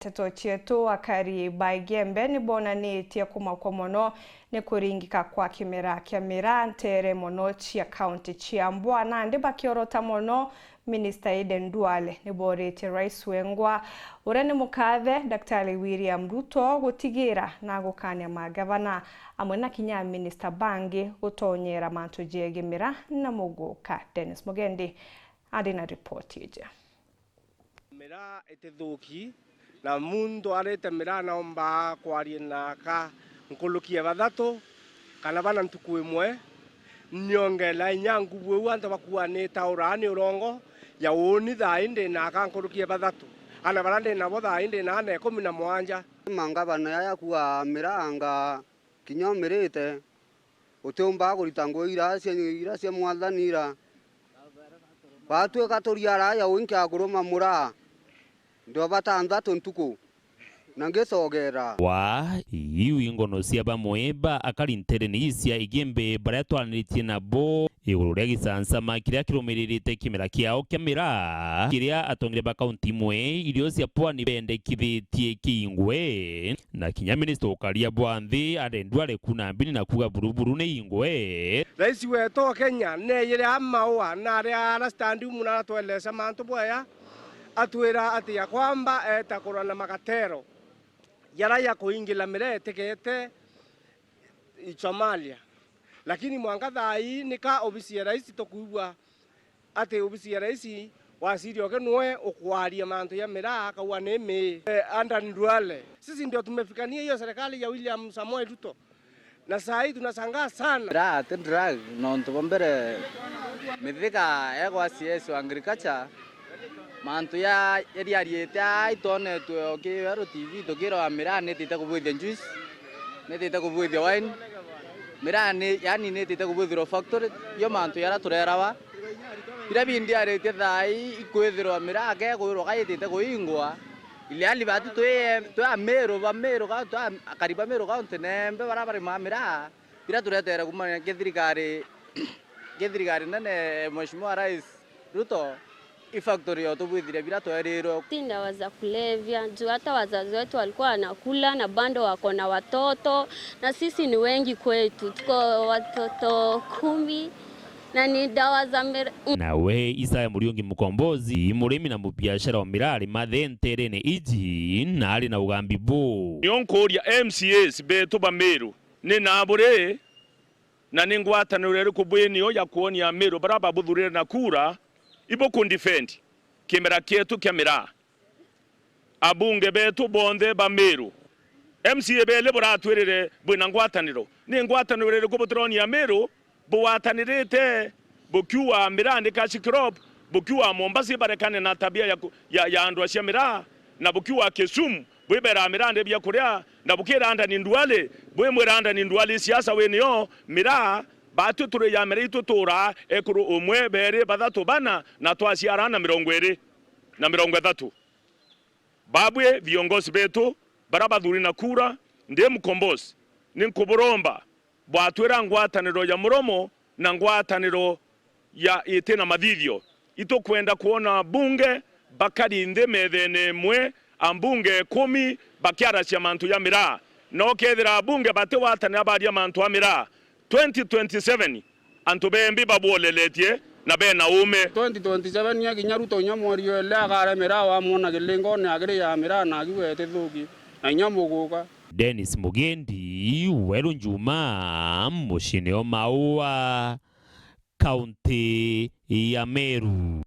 Teto chetu akari baigembe ni bona ni tia kwa mono ni kuringika kwa kimera ntere mono chia county chia mbwana ndiba kiorota mono Minister Aden Duale ni borete Rais Wengwa urene mukathe Dr. William Ruto gutigira na gukania magavana amwe na kinya Minister Bangi gutonyera mantu jegemera na muguka. Dennis Mugendi adina report ije mera etithuki na mundu arete mera naomba kwaria naka nkulukia bathatu kana bana ntuku imwe nyongela nyangu bwe anta bakuanita urani urongo ya uni thainde naka nkulukia bathatu ana barande nabo thainde na 17 mangabana ya kuwa miranga kinyomerete utumba kuritango iracia mwadhanira batwe katuriara ya winka kuruma mura ndo batandatu ntuku nangesogera wa iu ingono cia bamweba akarintere ni cia igembe baria twaniritie nabo iguru gisansama kiria kirumiririte kimera kiao kamera kiria atongire ba county imwe irio cia pwani bendekithitie kiingwe na kinya minister ukaria bwanthi arendware kuna mbini na kuga buruburu ni ingwe Rais wetu Kenya ne yire amawa na ria stand umuna twelesa mantu boya atwira ati ya kwamba etakora na makatero yara ya kuingila mirete kete Somalia lakini mwangatha hii nika ofisi ya rais tokuwa ati ofisi ya rais wasiri okenwe ukwaria mantu ya mira kawa neme Aden Duale sisi ndio tumefikania hiyo serikali ya William Samoei Ruto na saa hii tunashangaa sana drag nonto bombere mithika ego CS agriculture mantu ya ariete aitone tu okero TV tokiro amira netite kubuithia juice netite kubuithia wine mirani yani netite kubuithira factory yo mantu yara turerawa ira bindi arete thai ikwithirwa mirage gwiro gaitite kuingwa ile ali batu to amero ka to akariba mero ka ntenembe barabara mamira ira turetera kumanya gethirikari nane Mheshimiwa Rais Ruto ifactory yote buithire bila toerero dawa za kulevya juu hata wazazi wetu walikuwa wanakula na bando wako na watoto na sisi ni wengi kwetu tuko watoto 10 na ni dawa za nawe Isaya Muriungi Mukombozi murimi na mubiashara wa mirari mathentere ni iji na ali na ugambi bu yonkoria MCS beto bameru ni nabure na ningwatanurere kubwenio ya kuonia meru baraba buthurire na kura ibo kundifend kimera kietu kamera abunge betu bonde bameru MCA bele buratwirire bwina ngwataniro ni ngwatanirire kubutroni ya meru buwatanirite bukiwa mirande kashikrop bukiwa Mombasa barekane na tabia ya andu acia mira na bukiwa Kisumu bwebera mirande bya kuria na bukira Aden Duale bwemweranda ni Duale siasa wenio mira batu ture ya mera itutura ekuru umwe bere bathatu bana na twasiara na 20 na 30 babwe viongozi betu barabathuri na kura ndiye Mukombozi ni nkuburomba bwatwira ngwataniro ya muromo na ngwataniro ya itena mathithio itokwenda kuona bunge bakarinde methene mwe ambunge 10 bakiara cia mantu ya mira no kethira bunge bate watanira baria mantu ya mira 2027 antu bembi babwoleletie na bena ume 2027 ya kinyaruto nyamwario le agare mira wa mona gelengo ne agire ya mira na giwete thuki na nyamuguka. Dennis Mugendi Weru Njuma mushine o Maua County ya Meru.